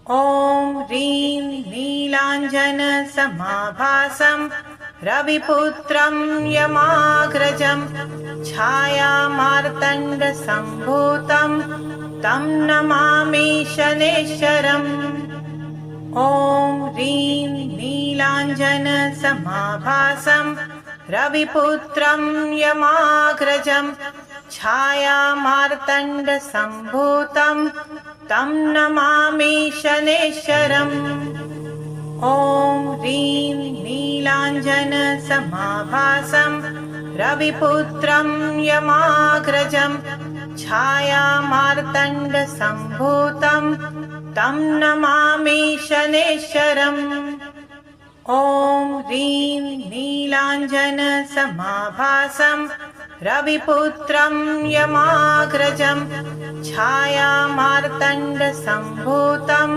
ॐ ह्रीं नीलाञ्जनसमाभासं रविपुत्रं यमाग्रजं छायामार्तण्डसम्भूतं तं नमामि शनैश्चरम्। ॐ ह्रीं नीलाञ्जनसमाभासं रविपुत्रं यमाग्रजं छायामार्तण्डसम्भूतं तं नमामि शनैश्चरम्। ॐ ह्रीं नीलाञ्जनसमाभासं रविपुत्रं यमाग्रजं छायामार्तण्डसम्भूतं तं नमामि शनैश्चरम्। ॐ ह्रीं नीलाञ्जनसमाभासं रविपुत्रं यमाग्रजं छायामार्तण्डसम्भूतं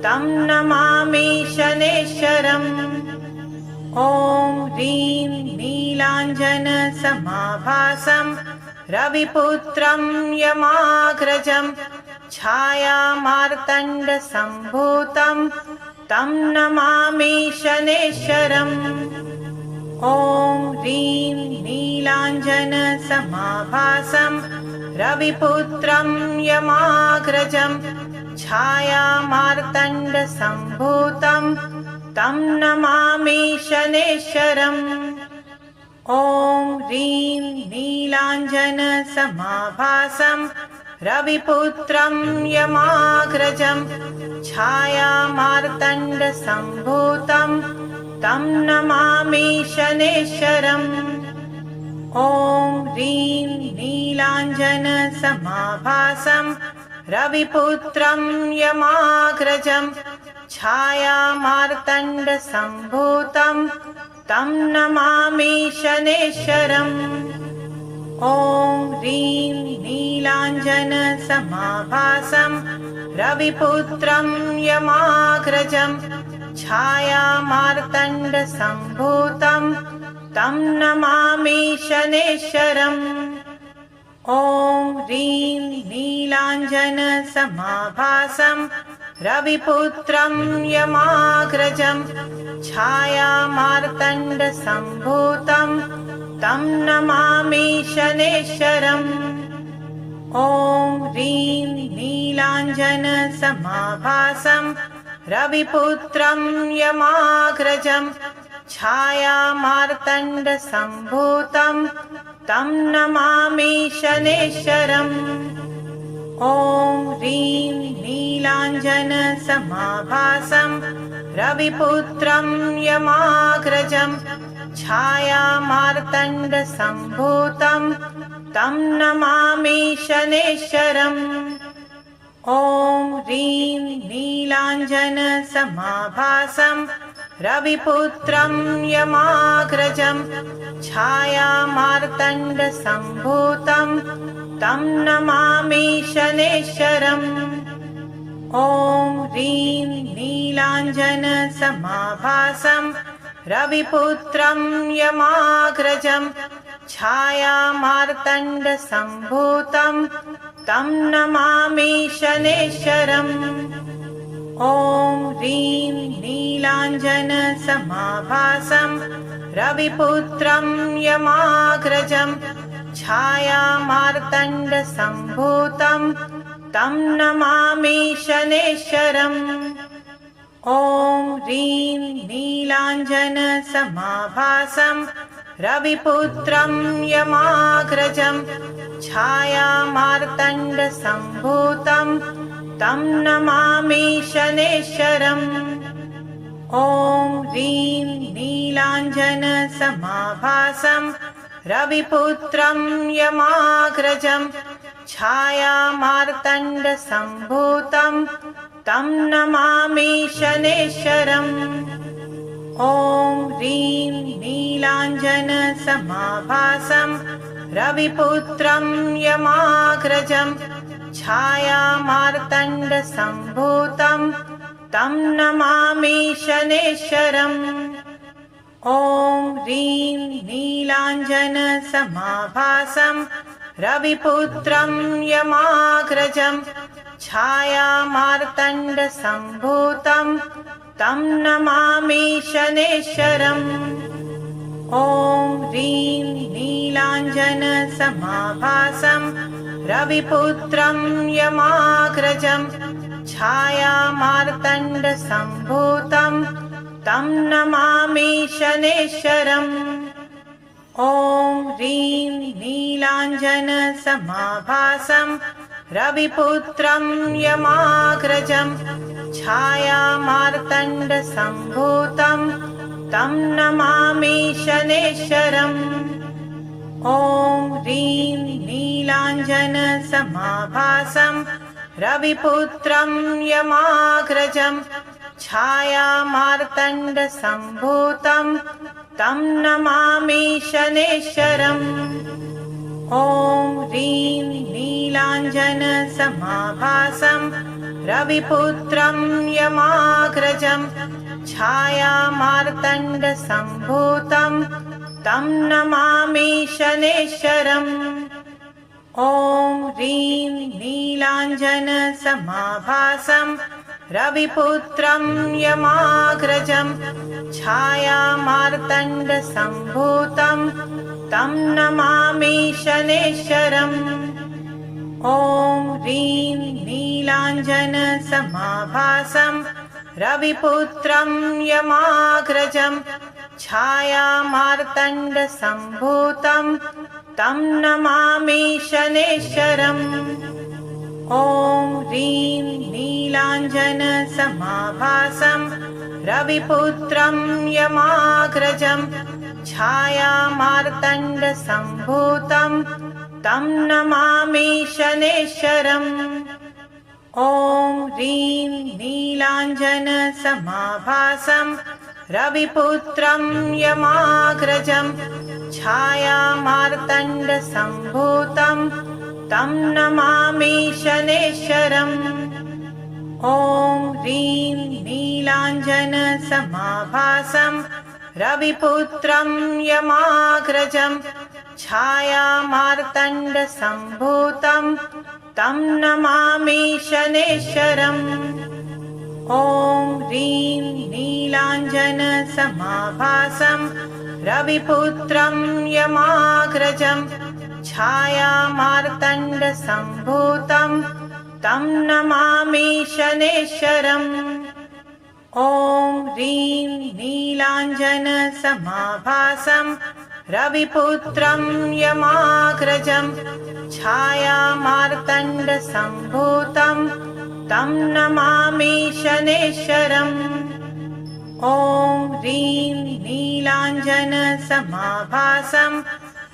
तं नमामि शनैश्चरम्। ॐ ह्रीं नीलाञ्जनसमाभासं रविपुत्रं यमाग्रजं छायामार्तण्डसम्भूतं तं नमामि शनैश्चरम्। ॐ ह्रीं नीलाञ्जनसमाभासं रविपुत्रं यमाग्रजं छायामार्तण्डसम्भूतं तं नमामि शनैश्चरम्। ॐ ह्रीं नीलाञ्जनसमाभासं रविपुत्रं यमाग्रजं छायामार्तण्डसम्भूतं तं नमामि शनैश्चरम्। ॐ ह्रीं नीलाञ्जनसमाभासं रविपुत्रं यमाग्रजं छायामार्तण्डसम्भूतं तं नमामि शनैश्चरम्। ॐ ह्रीं नीलाञ्जनसमाभासं रविपुत्रं यमाग्रजं छायामार्तण्डसम्भूतं तं नमामि शनैश्चरम्। ॐ ह्रीं नीलाञ्जनसमाभासं रविपुत्रं यमाग्रजं छायामार्तण्डसम्भूतं तं नमामि शनैश्चरम्। ॐ ह्रीं नीलाञ्जनसमाभासं रविपुत्रं यमाग्रजं छायामार्तण्डसम्भूतं तं नमामि शनैश्चरम्। ॐ ह्रीं नीलाञ्जनसमाभासं रविपुत्रं यमाग्रजं छायामार्तण्डसम्भूतं तं नमामि शनैश्चरम्। ॐ ह्रीं नीलाञ्जनसमाभासं रविपुत्रं यमाग्रजं छायामार्तण्डसम्भूतं तं नमामि शनैश्चरम्। ॐ ह्रीं नीलाञ्जनसमाभासं रविपुत्रं यमाग्रजं छायामार्तण्डसम्भूतं तं नमामि शनैश्चरम्। ॐ ह्रीं नीलाञ्जनसमाभासं रविपुत्रं यमाग्रजं छायामार्तण्डसम्भूतं तं नमामि शनैश्चरम्। ॐ ह्रीं नीलाञ्जनसमाभासं रविपुत्रं यमाग्रजं छायामार्तण्डसम्भूतं तं नमामि शनैश्चरम्। ॐ ह्रीं नीलाञ्जनसमाभासं रविपुत्रं यमाग्रजं छायामार्तण्डसम्भूतं तं नमामि शनैश्चरम्। ॐ ह्रीं नीलाञ्जनसमाभासं रविपुत्रं यमाग्रजं छायामार्तण्डसम्भूतं तं नमामि शनैश्चरम्। ॐ ह्रीं नीलाञ्जनसमाभासं रविपुत्रं यमाग्रजं छायामार्तण्डसम्भूतं तं नमामि शनैश्वरम्। ॐ ह्रीं नीलाञ्जनसमाभासं रविपुत्रं यमाग्रजं छायामार्तण्डसम्भूतं तं नमामि शनैश्वरम्। ॐ ह्रीं नीलाञ्जनसमाभासं रविपुत्रं यमाग्रजं छायामार्तण्डसम्भूतं तं नमामि शनैश्वरम्। ॐ ह्रीं नीलाञ्जनसमाभासं रविपुत्रं यमाग्रजं छायामार्तण्डसम्भूतं तं नमामि शनैश्वरम्। ॐ ह्रीं नीलाञ्जनसमाभासं रविपुत्रं यमाग्रजं छायामार्तण्डसम्भूतं तं नमामि शनैश्वरम्। ॐ ह्रीं नीलाञ्जनसमाभासं रविपुत्रं यमाग्रजं छायामार्तण्डसम्भूतं तं नमामि शनैश्वरम्। ॐ ह्रीं नीलाञ्जनसमाभासं रविपुत्रं यमाग्रजं छायामार्तण्डसम्भूतं तं नमामि शनैश्वरम्। ॐ ह्रीं नीलाञ्जनसमाभासं रविपुत्रं यमाग्रजं छायामार्तण्डसम्भूतं तं नमामि शनैश्वरम्। ॐ ह्रीं नीलाञ्जनसमाभासं रविपुत्रं यमाग्रजं छायामार्तण्डसम्भूतं तं नमामि शनैश्वरम्। ॐ ह्रीं नीलाञ्जनसमाभासं रविपुत्रं यमाग्रजं छायामार्तण्डसम्भूतं तं नमामि शनैश्वरम्। ॐ ह्रीं नीलाञ्जनसमाभासं रविपुत्रं यमाग्रजं छायामार्तण्डसम्भूतं तं नमामि शनैश्वरम्। ॐ ह्रीं नीलाञ्जनसमाभासं रविपुत्रं यमाग्रजं छायामार्तण्डसम्भूतं तं नमामि शनैश्वरम्। ॐ ह्रीं नीलाञ्जनसमाभासं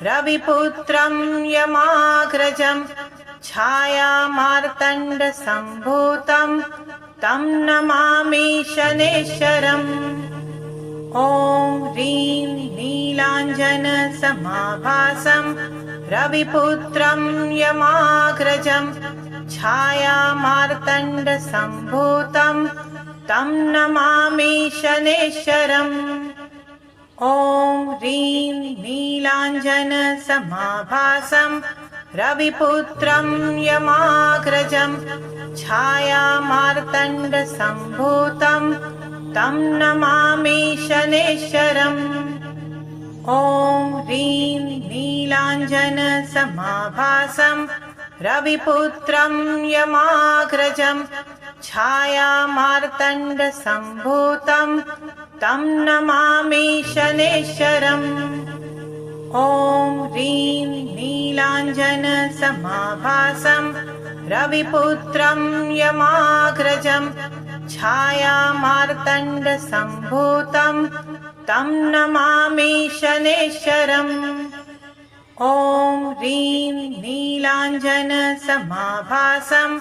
रविपुत्रं यमाग्रजं छायामार्तण्डसम्भूतं तं नमामि शनैश्वरम्। ॐ ह्रीं नीलाञ्जनसमाभासं रविपुत्रं यमाग्रजं छायामार्तण्डसम्भूतं तं नमामि शनैश्वरम्। ॐ ह्रीं नीलाञ्जनसमाभासं रविपुत्रं यमाग्रजं छायामार्तण्डसम्भूतं तं नमामि शनैश्वरम्। ॐ ह्रीं नीलाञ्जनसमाभासं रविपुत्रं यमाग्रजं छायामार्तण्डसम्भूतं तं नमामि शनैश्वरम्। ॐ ह्रीं नीलाञ्जनसमाभासं रविपुत्रं यमाग्रजं छायामार्तण्डसम्भूतं तं नमामि शनैश्वरम्। ॐ ह्रीं नीलाञ्जनसमाभासं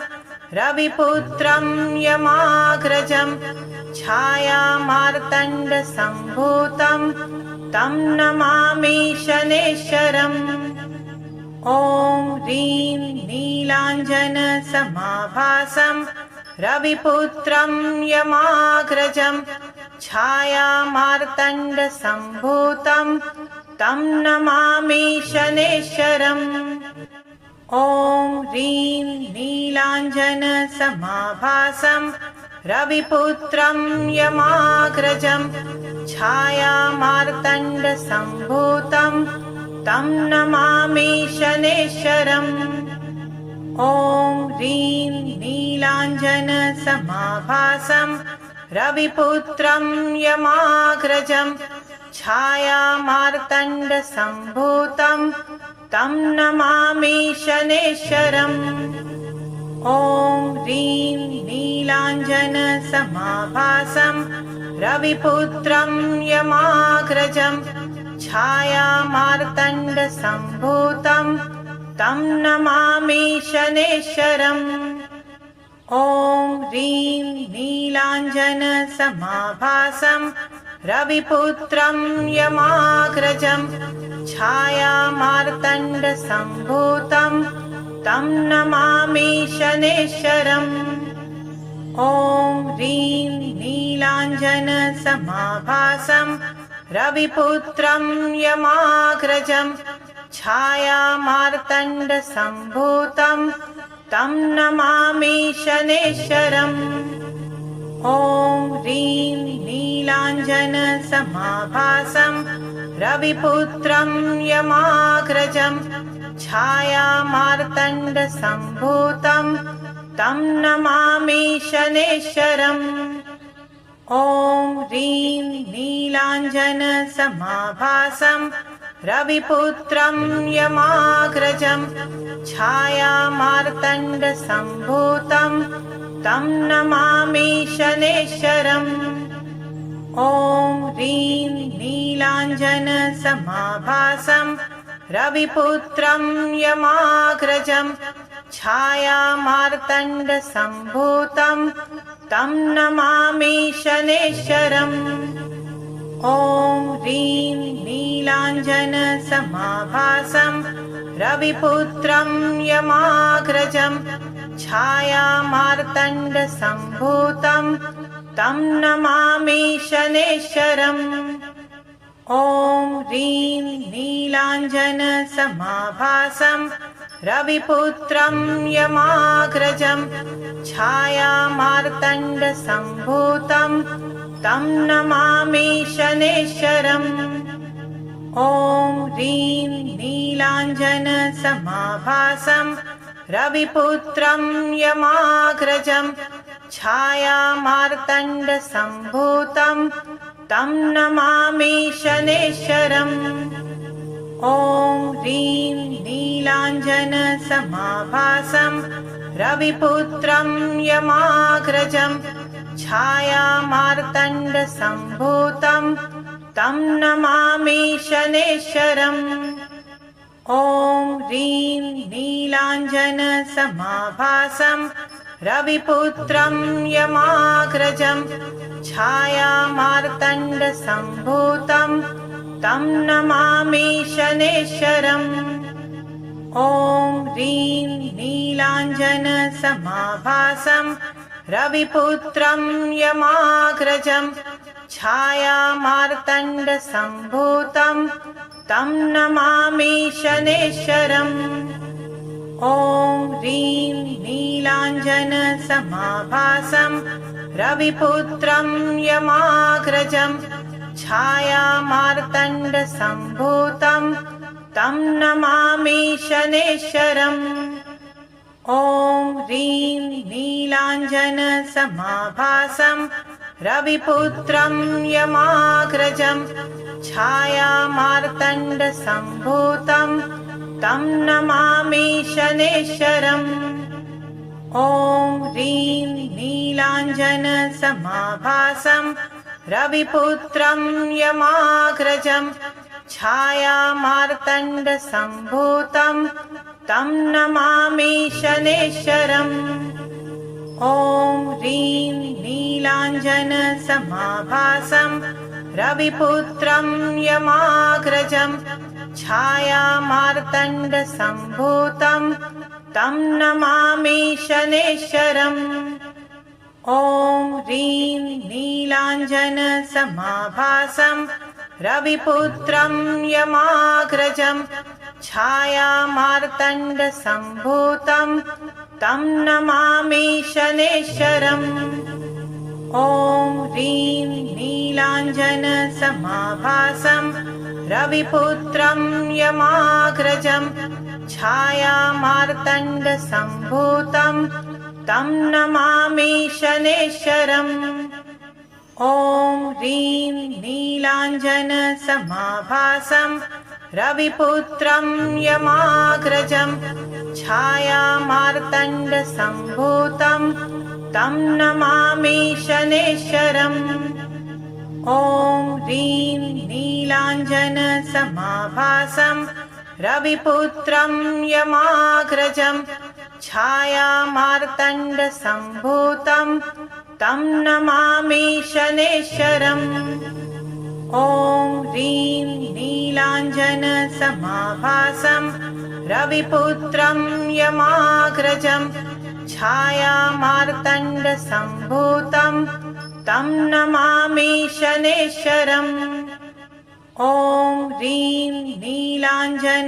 रविपुत्रं यमाग्रजं छायामार्तण्डसम्भूतं तं नमामि शनैश्वरम्। ॐ ह्रीं नीलाञ्जनसमाभासं रविपुत्रं यमाग्रजं छायामार्तण्डसम्भूतं तं नमामि शनैश्वरम्। ॐ ह्रीं नीलाञ्जनसमाभासं रविपुत्रं यमाग्रजं छायामार्तण्डसम्भूतं तं नमामि शनैश्वरम्। ॐ ह्रीं नीलाञ्जनसमाभासं रविपुत्रं यमाग्रजं छायामार्तण्डसम्भूतं तं नमामि शनैश्वरम्। ॐ ह्रीं नीलाञ्जनसमाभासं रविपुत्रं यमाग्रजं छायामार्तण्डसम्भूतं तं नमामि शनैश्वरम्। ॐ ह्रीं नीलाञ्जनसमाभासं रविपुत्रं यमाग्रजं छायामार्तण्डसम्भूतं तं नमामि शनैश्वरम्। ॐ ह्रीं नीलाञ्जनसमाभासं रविपुत्रं यमाग्रजं छायामार्तण्डसम्भूतं तं नमामि शनैश्वरम्। ॐ ह्रीं नीलाञ्जनसमाभासं रविपुत्रं यमाग्रजं छायामार्तण्डसम्भूतं तं नमामि शनैश्वरम्। ॐ ह्रीं नीलाञ्जनसमाभासं रविपुत्रं यमाग्रजं छायामार्तण्डसम्भूतं तं नमामि शनैश्वरम्। ॐ ह्रीं नीलाञ्जनसमाभासं रविपुत्रं यमाग्रजं छायामार्तण्डसम्भूतं तं नमामि शनैश्वरम्। ॐ ह्रीं नीलाञ्जनसमाभासं रविपुत्रं यमाग्रजं छायामार्तण्डसम्भूतं तं नमामि शनैश्वरम्। ॐ ह्रीं नीलाञ्जनसमाभासं रविपुत्रं यमाग्रजं छायामार्तण्डसम्भूतं तं नमामि शनैश्वरम्। ॐ ह्रीं नीलाञ्जनसमाभासं रविपुत्रं यमाग्रजं छायामार्तण्डसम्भूतं तं नमामि शनैश्वरम्। ॐ ह्रीं नीलाञ्जनसमाभासं रविपुत्रं यमाग्रजं छायामार्तण्डसम्भूतं तं नमामि शनैश्वरम्। ॐ ह्रीं नीलाञ्जनसमाभासं रविपुत्रं यमाग्रजं छायामार्तण्डसम्भूतं तं नमामि शनैश्वरम्। ॐ ह्रीं नीलाञ्जनसमाभासं रविपुत्रं यमाग्रजं छायामार्तण्डसम्भूतं तं नमामि शनैश्वरम्। ॐ ह्रीं नीलाञ्जनसमाभासं रविपुत्रं यमाग्रजं छायामार्तण्डसम्भूतं तं नमामि शनैश्वरम्। ॐ ह्रीं नीलाञ्जनसमाभासं रविपुत्रं यमाग्रजं छायामार्तण्डसम्भूतं तं नमामि शनैश्वरम्। ॐ ह्रीं नीलाञ्जनसमाभासं रविपुत्रं यमाग्रजं छायामार्तण्डसम्भूतं तं नमामि शनैश्वरम्। ॐ ह्रीं नीलाञ्जनसमाभासं रविपुत्रं यमाग्रजं छायामार्तण्डसम्भूतं तं नमामि शनैश्वरम्। ॐ ह्रीं नीलाञ्जनसमाभासं रविपुत्रं यमाग्रजं छायामार्तण्डसम्भूतं तं नमामि शनैश्चरम्। ॐ ह्रीं नीलाञ्जनसमाभासं रविपुत्रं यमाग्रजं छायामार्तण्डसम्भूतं तं नमामि शनैश्चरम्। ॐ ह्रीं नीलाञ्जनसमाभासं रविपुत्रं यमाग्रजं छायामार्तण्डसम्भूतं तं नमामि शनैश्चरम्। ॐ ह्रीं नीलाञ्जनसमाभासं रविपुत्रं यमाग्रजं छायामार्तण्डसम्भूतं तं नमामि शनैश्चरम्। ॐ ह्रीं नीलाञ्जनसमाभासं रविपुत्रं यमाग्रजं छायामार्तण्डसम्भूतं तं नमामि शनैश्चरम्। ॐ ह्रीं नीलाञ्जनसमाभासं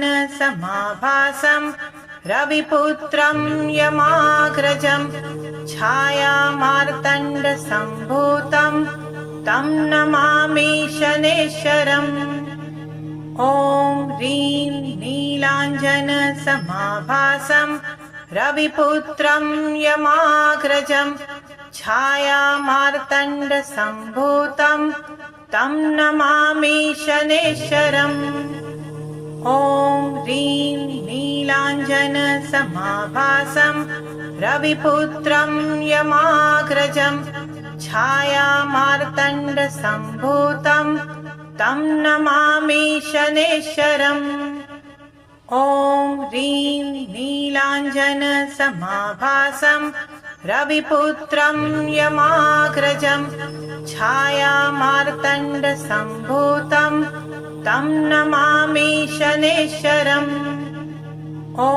रविपुत्रं यमाग्रजं छायामार्तण्डसम्भूतं तं नमामि शनैश्चरम्। ॐ ह्रीं नीलाञ्जनसमाभासं रविपुत्रं यमाग्रजं छायामार्तण्डसम्भूतं तं नमामि शनैश्चरम्। ॐ ह्रीं नीलाञ्जनसमाभासं रविपुत्रं यमाग्रजं छायामार्तण्डसम्भूतं तं नमामि शनैश्चरम्। ॐ ह्रीं नीलाञ्जनसमाभासं रविपुत्रं यमाग्रजं छायामार्तण्डसम्भूतं तं नमामि शनैश्चरम्। ॐ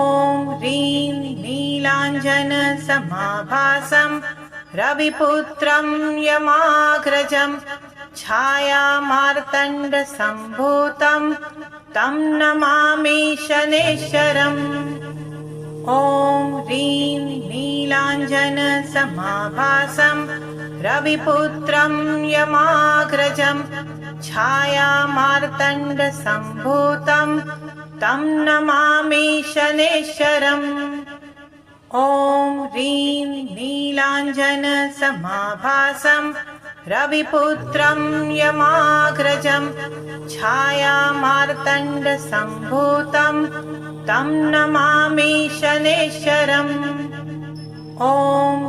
ह्रीं नीलाञ्जनसमाभासं रविपुत्रं यमाग्रजं छायामार्तण्डसम्भूतं तं नमामि शनैश्चरम्। ॐ ह्रीं नीलाञ्जनसमाभासं रविपुत्रं यमाग्रजं छायामार्तण्डसम्भूतं तं नमामि शनैश्चरम्। ॐ ह्रीं नीलाञ्जनसमाभासं रविपुत्रं यमाग्रजं छायामार्तण्डसम्भूतं तं नमामि शनैश्चरम्। ॐ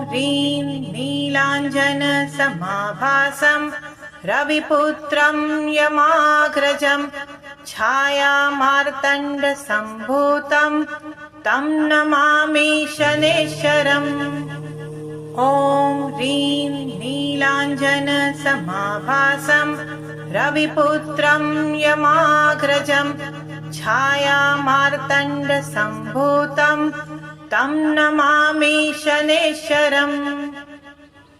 ह्रीं नीलाञ्जनसमाभासं रविपुत्रं यमाग्रजं छायामार्तण्डसम्भूतं तं नमामि शनैश्चरम्। ॐ ह्रीं नीलाञ्जनसमाभासं रविपुत्रं यमाग्रजं छायामार्तण्डसम्भूतं तं नमामि शनैश्चरम्।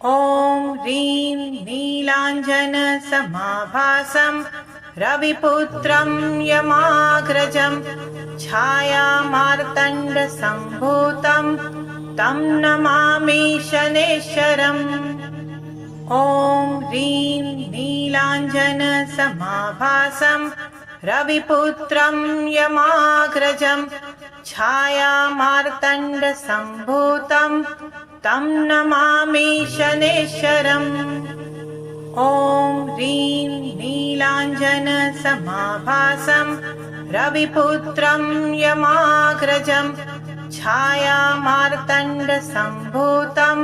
ॐ ह्रीं नीलाञ्जनसमाभासं रविपुत्रं यमाग्रजं छायामार्तण्डसम्भूतं तं नमामि शनैश्चरम्। ॐ ह्रीं नीलाञ्जनसमाभासं रविपुत्रं यमाग्रजं छायामार्तण्डसम्भूतं तं नमामि शनैश्चरम्। ॐ ह्रीं नीलाञ्जनसमाभासं रविपुत्रं यमाग्रजं छायामार्तण्डसम्भूतं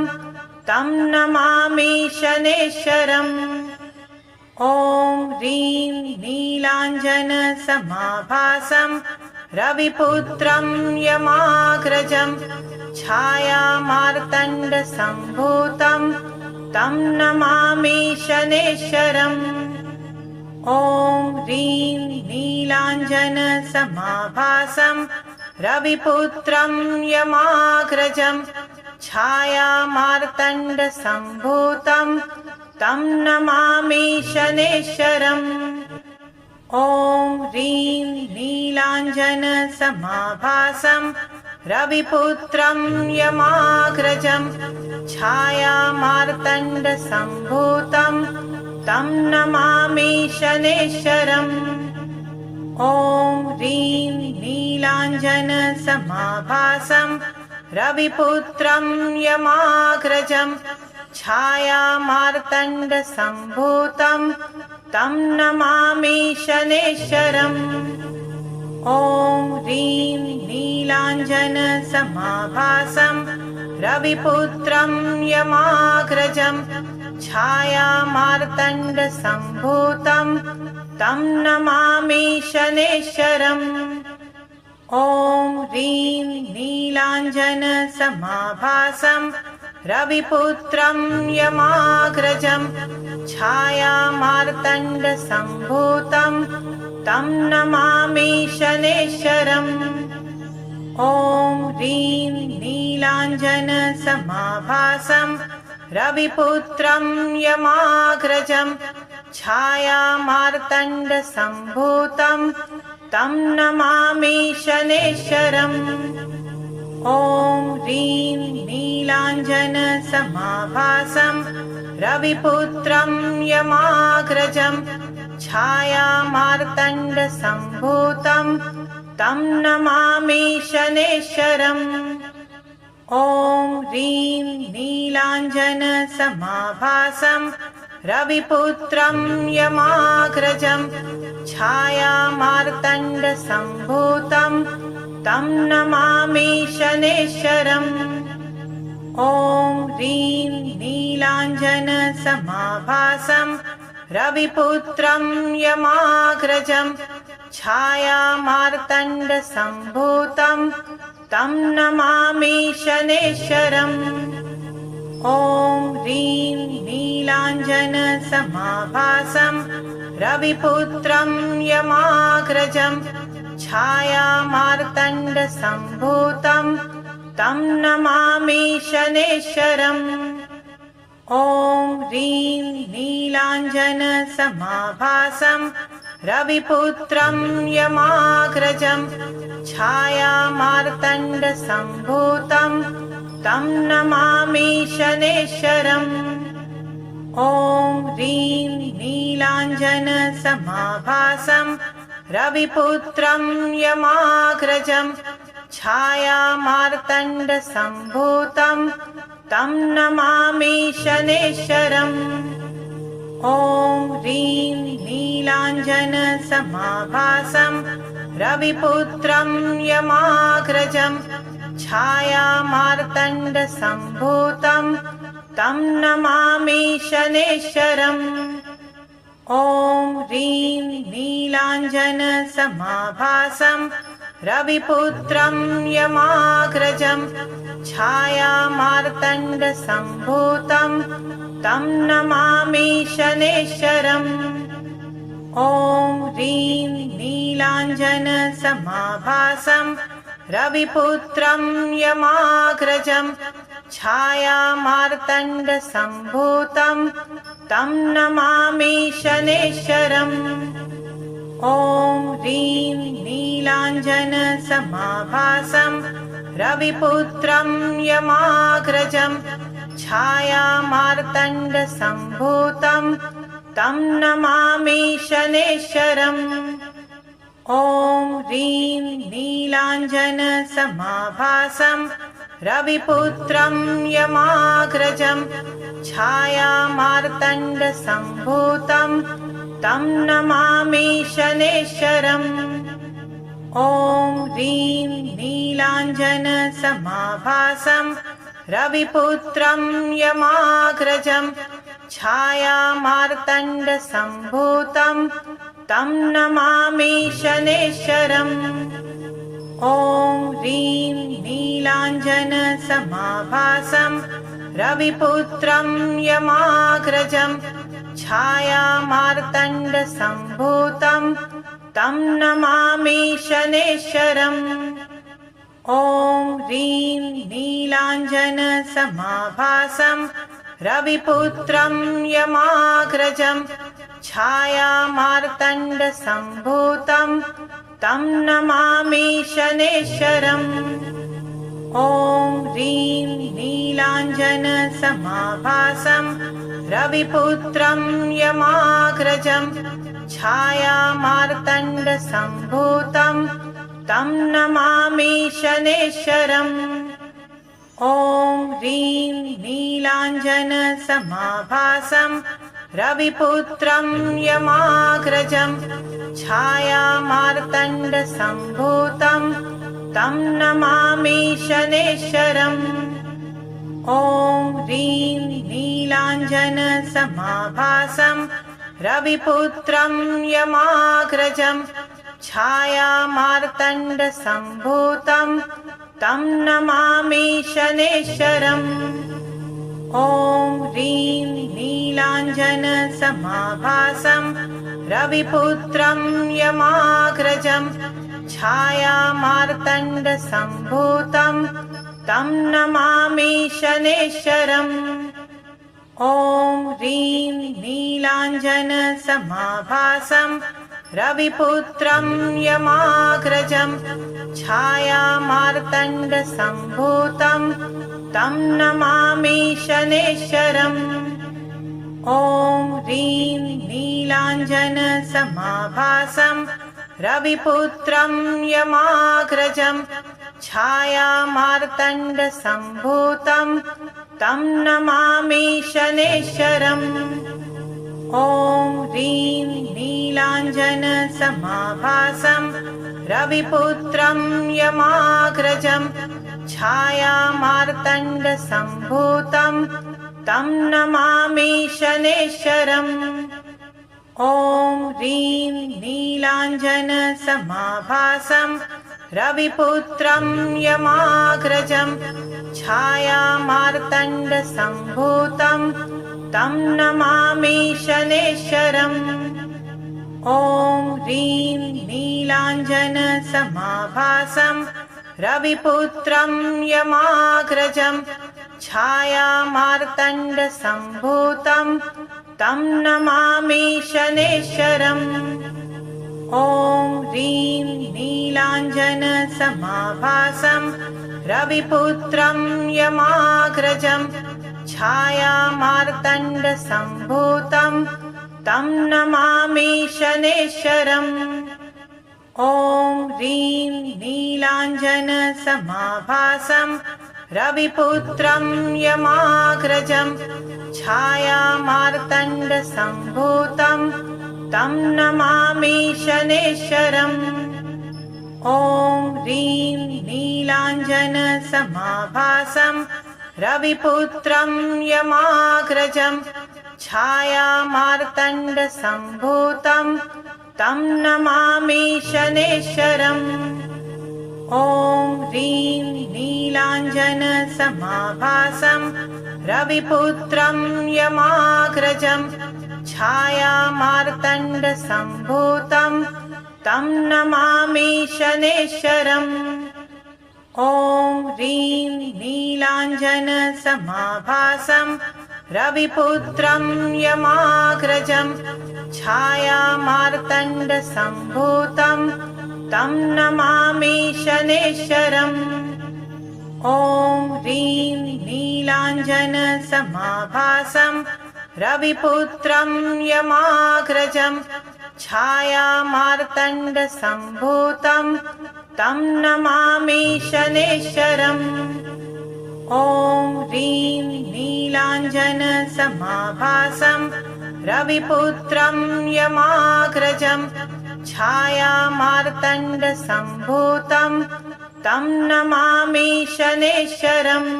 तं नमामि शनैश्चरम्। ॐ ह्रीं नीलाञ्जनसमाभासं रविपुत्रं यमाग्रजं छायामार्तण्डसम्भूतं तं नमामि शनैश्चरम्। ॐ ह्रीं नीलाञ्जनसमाभासं रविपुत्रं यमाग्रजं छायामार्तण्डसम्भूतं तं नमामि शनैश्चरम्। ॐ ह्रीं नीलाञ्जनसमाभासं रविपुत्रं यमाग्रजं छायामार्तण्डसम्भूतं तं नमामि शनैश्वरम् ॐ ह्रीं नीलाञ्जनसमाभासं रविपुत्रं यमाग्रजं छायामार्तण्डसम्भूतं तं नमामि शनैश्वरम् ॐ ह्रीं नीलाञ्जनसमाभासं रविपुत्रं यमाग्रजं छायामार्तण्डसम्भूतं तं नमामि शनैश्वरम् ॐ ह्रीं नीलाञ्जनसमाभासं रविपुत्रं यमाग्रजं छायामार्तण्डसम्भूतं तं नमामि शनैश्वरम् ॐ ह्रीं नीलाञ्जनसमाभासं रविपुत्रं यमाग्रजं छायामार्तण्डसम्भूतं तं नमामि शनैश्वरम् ॐ ह्रीं नीलाञ्जनसमाभासं रविपुत्रं यमाग्रजं छायामार्तण्डसम्भूतं तं नमामि शनैश्वरम् ॐ ह्रीं नीलाञ्जनसमाभासं रविपुत्रं यमाग्रजं छायामार्तण्डसम्भूतं तं नमामि शनैश्वरम् ॐ ह्रीं नीलाञ्जनसमाभासं रविपुत्रं यमाग्रजं छायामार्तण्डसम्भूतं तं नमामि शनैश्वरम् ॐ ह्रीं नीलाञ्जनसमाभासं रविपुत्रं यमाग्रजं छायामार्तण्डसम्भूतं तं नमामि शनैश्वरम् ॐ ह्रीं नीलाञ्जनसमाभासं रविपुत्रं यमाग्रजं छायामार्तण्डसम्भूतं तं नमामि शनैश्वरम् ॐ ह्रीं नीलाञ्जनसमाभासं रविपुत्रं यमाग्रजं छायामार्तण्डसम्भूतं तं नमामि शनैश्वरम् ॐ ह्रीं नीलाञ्जनसमाभासं रविपुत्रं यमाग्रजं छायामार्तण्डसम्भूतं तं नमामि शनैश्वरम् ॐ ह्रीं नीलाञ्जनसमाभासं रविपुत्रं यमाग्रजं छायामार्तण्डसम्भूतं तं नमामि शनैश्वरम् ॐ ह्रीं नीलाञ्जनसमाभासं रविपुत्रं यमाग्रजं छायामार्तण्डसम्भूतं तं नमामि शनैश्वरम् ॐ ह्रीं नीलाञ्जनसमाभासं रविपुत्रं यमाग्रजं छायामार्तण्डसम्भूतं तं नमामि शनैश्वरम् ॐ ह्रीं नीलाञ्जनसमाभासं रविपुत्रं यमाग्रजं छायामार्तण्डसम्भूतं तं नमामि शनैश्वरम् ॐ ह्रीं नीलाञ्जनसमाभासं रविपुत्रं यमाग्रजं छायामार्तण्डसम्भूतं तं नमामि शनैश्वरम् ॐ ह्रीं नीलाञ्जनसमाभासं रविपुत्रं यमाग्रजं छायामार्तण्डसम्भूतं तं नमामि शनैश्वरम् ॐ ह्रीं नीलाञ्जनसमाभासं रविपुत्रं यमाग्रजं छायामार्तण्डसम्भूतं तं नमामि शनैश्वरम्। ॐ ह्रीं नीलाञ्जनसमाभासं रविपुत्रं यमाग्रजं छायामार्तण्डसम्भूतं तं नमामि शनैश्वरम्। ॐ ह्रीं नीलाञ्जनसमाभासं रविपुत्रं यमाग्रजं छायामार्तण्डसम्भूतं तं नमामि शनैश्वरम्। ॐ ह्रीं नीलाञ्जनसमाभासं रविपुत्रं यमाग्रजं छायामार्तण्डसम्भूतं तं नमामि शनैश्वरम्। ॐ ह्रीं नीलाञ्जनसमाभासं रविपुत्रं यमाग्रजं छायामार्तण्डसम्भूतं तं नमामि शनैश्वरम्। ॐ ह्रीं नीलाञ्जनसमाभासं रविपुत्रं यमाग्रजं छायामार्तण्डसम्भूतं तं नमामि शनैश्वरम्। ॐ ह्रीं नीलाञ्जनसमाभासं रविपुत्रं यमाग्रजं छायामार्तण्डसम्भूतं तं नमामि शनैश्वरम्। ॐ ह्रीं नीलाञ्जनसमाभासं रविपुत्रं यमाग्रजं छायामार्तण्डसम्भूतं तं नमामि शनैश्वरम्। ॐ ह्रीं नीलाञ्जनसमाभासं रविपुत्रं यमाग्रजं छायामार्तण्डसम्भूतं तं नमामि शनैश्वरम्। ॐ ह्रीं नीलाञ्जनसमाभासं रविपुत्रं यमाग्रजं छायामार्तण्डसम्भूतं तं नमामि शनैश्वरम्। ॐ ह्रीं नीलाञ्जनसमाभासं रविपुत्रं यमाग्रजं छायामार्तण्डसम्भूतं तं नमामि शनैश्वरम्। ॐ ह्रीं नीलाञ्जनसमाभासं रविपुत्रं यमाग्रजं छायामार्तण्डसम्भूतं तं नमामि शनैश्वरम्। ॐ ह्रीं नीलाञ्जनसमाभासं रविपुत्रं यमाग्रजं छायामार्तण्डसम्भूतं तं नमामि शनैश्वरम्। ॐ ह्रीं नीलाञ्जनसमाभासं रविपुत्रं यमाग्रजं छायामार्तण्डसम्भूतं तं नमामि शनैश्वरम्। ॐ ह्रीं नीलाञ्जनसमाभासं रविपुत्रं यमाग्रजं छायामार्तण्डसम्भूतं तं नमामि शनैश्वरम्। ॐ ह्रीं नीलाञ्जनसमाभासं रविपुत्रं यमाग्रजं छायामार्तण्डसम्भूतं तं नमामि शनैश्वरम्। ॐ ह्रीं नीलाञ्जनसमाभासं रविपुत्रं यमाग्रजं छायामार्तण्डसम्भूतं तं नमामि शनैश्वरम्।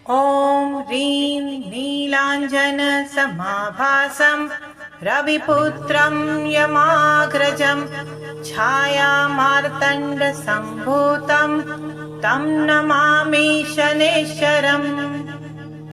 ॐ ह्रीं नीलाञ्जनसमाभासं रविपुत्रं यमाग्रजं छायामार्तण्डसम्भूतं तं नमामि शनैश्वरम्।